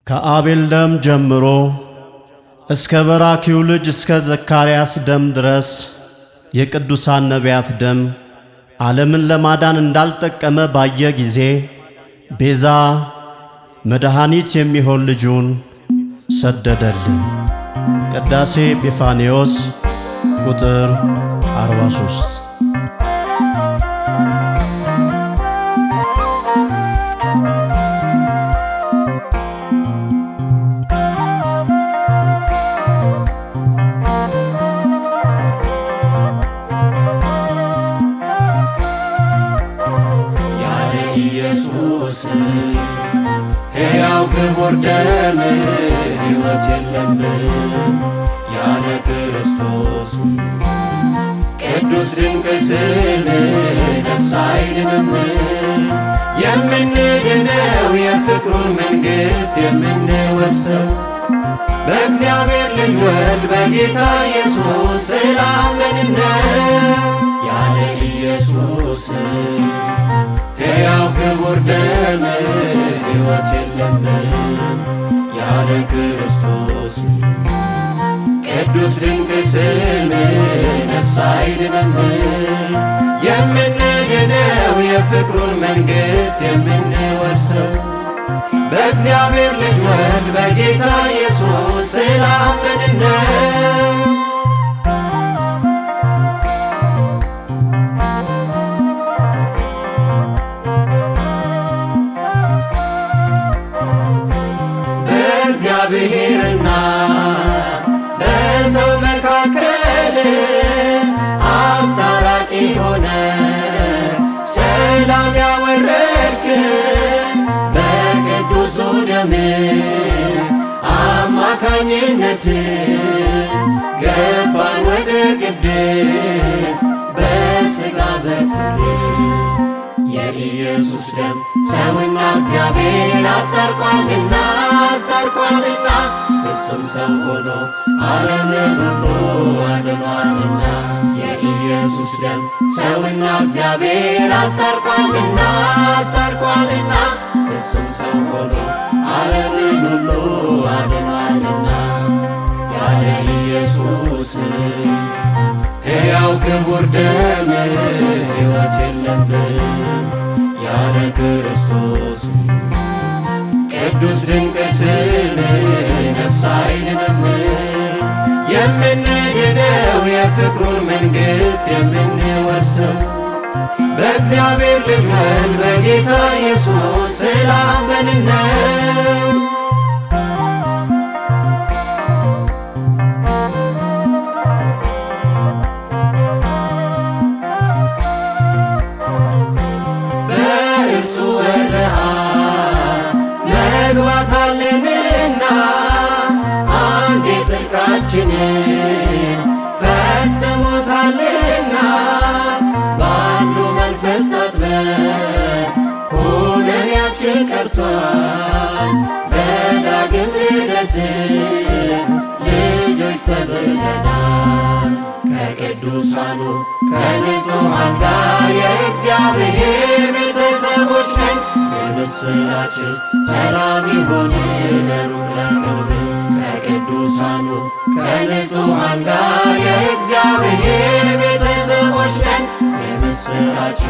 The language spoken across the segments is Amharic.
ከአቤል ደም ጀምሮ እስከ በራኪው ልጅ እስከ ዘካርያስ ደም ድረስ የቅዱሳን ነቢያት ደም ዓለምን ለማዳን እንዳልጠቀመ ባየ ጊዜ ቤዛ መድኃኒት የሚሆን ልጁን ሰደደልን። ቅዳሴ ኤጲፋንዮስ ቁጥር 43። ኢየሱስ ሕያው ክቡር ደም ሕይወት የለም ያለ ክርስቶስ። ቅዱስ ድንቅ ስም ነፍስ አይድንም። የምንድነው የፍቅሩን መንግሥት የምንወርሰው በእግዚአብሔር ልጅ ወልድ በጌታ ኢየሱስ ስላመንን ነው። ያለ ኢየሱስ ሕያው ክቡር ደም ሕይወት የለም ያለ ክርስቶስ። ቅዱስ ድንቅ ስም ነፍስ አይድንም። የምንድነው የፍቅሩን መንግሥት የምንወርሰው በእግዚአብሔር ልጅ ወልድ በጌታ ኢየሱስ ስላመንን ነው። በእግዚአብሔርና በሰው መካከል አስታራቂ ሆነ ሰላም ያወረድክ በቅዱሱ ደም አማካኝነት ገባን ወደ ቅድስት በሥጋ በኩል። የኢየሱስ ደም ሰውና እግዚአብሔር አስታርቋልና ፍጹም ሰው ሆኖ ዓለምን ሁሉ አድኗልና። የኢየሱስ ደም ሰውና እግዚአብሔር አስታርቋልና ፍጹም ሰው ሆኖ ዓለምን ሁሉ አድኗልና። ያለ ኢየሱስ ሕያው ክቡር ደም ሕይወት የለም ያለ ክርስቶስ። ቅዱስ ድንቅ ስም ነፍስ አይድንም። የምንድነው የፍቅሩን መንግሥት የምንወርሰው በእግዚአብሔር ልጅ ወልድ በጌታ ኢየሱስ ስላመንን ነው። በእርሱ ወደ አብ መግባት አለንና አንዴ ጽድቃችንን ፈጽሞታልና። በአንዱ መንፈስ ታጥበን ኩነኔያችን ቀርቷል። በዳግም ልደት ልጆች ተብለናል። ከቅዱሳኑ ከንጹሐን ጋር የእግዚአብሔር ቤተሰቦች ነን። የምስራች ሰላም ይሁን ለሩቅ ለቅርብ። ከቅዱሳኑ ከንጹሐን ጋር የእግዚአብሔር ቤተሰቦች ነን። የምስራች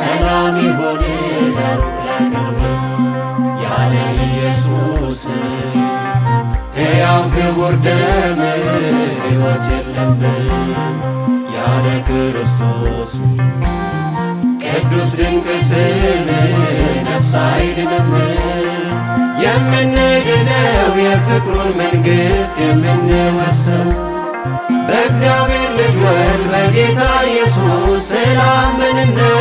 ሰላም ይሁን ለሩቅ ለቅርብ። ያለ ኢየሱስ ሕያው ክቡር ደም ሕይወት የለም ያለ ክርስቶስ። ቅዱስ ድንቅ ስም ነፍስ አይድንም። የምንድነው የፍቅሩን መንግሥት የምንወርሰው በእግዚአብሔር ልጅ ወልድ በጌታ ኢየሱስ ስላመንን ነው።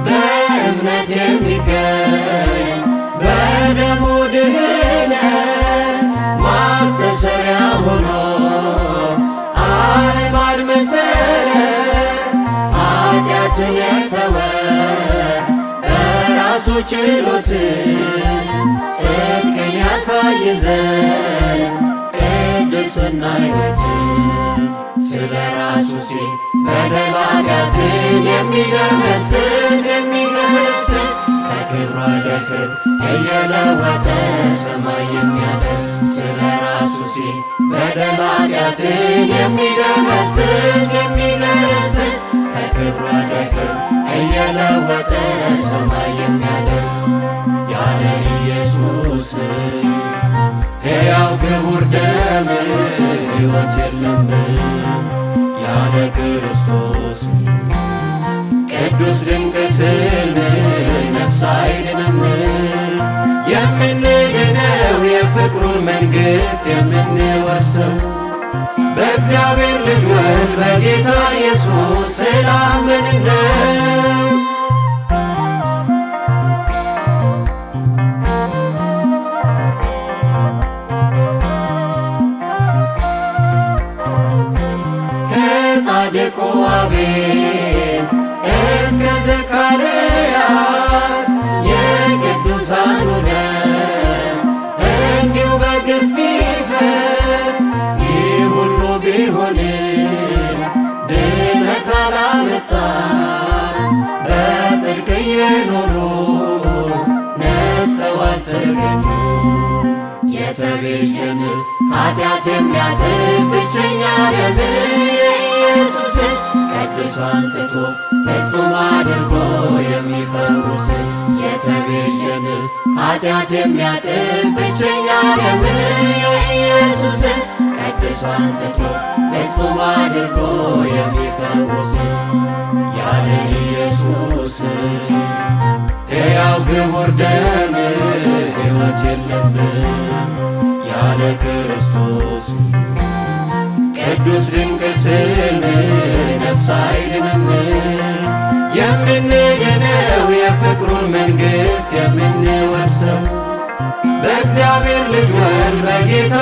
በእምነት የሚገኝ በደሙ ድህነት ማስተሰሪያ ሆኖ አዕማድ መሠረት ኃጢአትን የተወ በራሱ ችሎት ጽድቅን ያሳይ ዘንድ ቅድስና ሕይወት ኢየሱሴ በደል ኃጢአትን የሚደመስስ የሚገስስ ከክብር ወደ ክብር እየለወጠ ሰማይ የሚያደርስ ስለ ራሱ ሲል በደል ኃጢአትን የሚደመስስ የሚገስስ ከክብር ወደ ክብር እየለወጠ ሰማይ የሚያደርስ ያለ ኢየሱስ ሕያው ክቡር ደም ሕይወት የለም ያለ ክርስቶስ ቅዱስ ድንቅ ስም ነፍስ አይድንም። የምንድነው የፍቅሩን መንግሥት የምንወርሰው በእግዚአብሔር ልጅ ወልድ በጌታ ኢየሱስ ስላመንን ነው። ከጻድቁ አቤል እስከ ዘካርያስ የቅዱሳኑ ደም እንዲሁ በግፍ ቢፈስ ይህ ሁሉ ቢሆንም ድነት አላመጣም። በጽድቅ እየኖሩ ነጽተዋል ተገኙ። የተቤዠን ኃጢአት የሚያጥብ ብቸኛ ደም ኢየሱስ ቀድሶ አንጽቶ ፍጹም አድርጎ የሚፈውስ የተቤዠን ኃጢአት የሚያጥብ ብቸኛ ደም ኢየሱስ ቀድሶ አንጽቶ ፍጹም አድርጎ የሚፈውስ ያለ ኢየሱስ ሕያው ክቡር ደም ሕይወት የለም ያለ ክርስቶስ ቅዱስ ድንቅ ስም ነፍስ አይድንም። የምንድነው የፍቅሩን መንግሥት የምንወርሰው በእግዚአብሔር ልጅ ወልድ በጌታ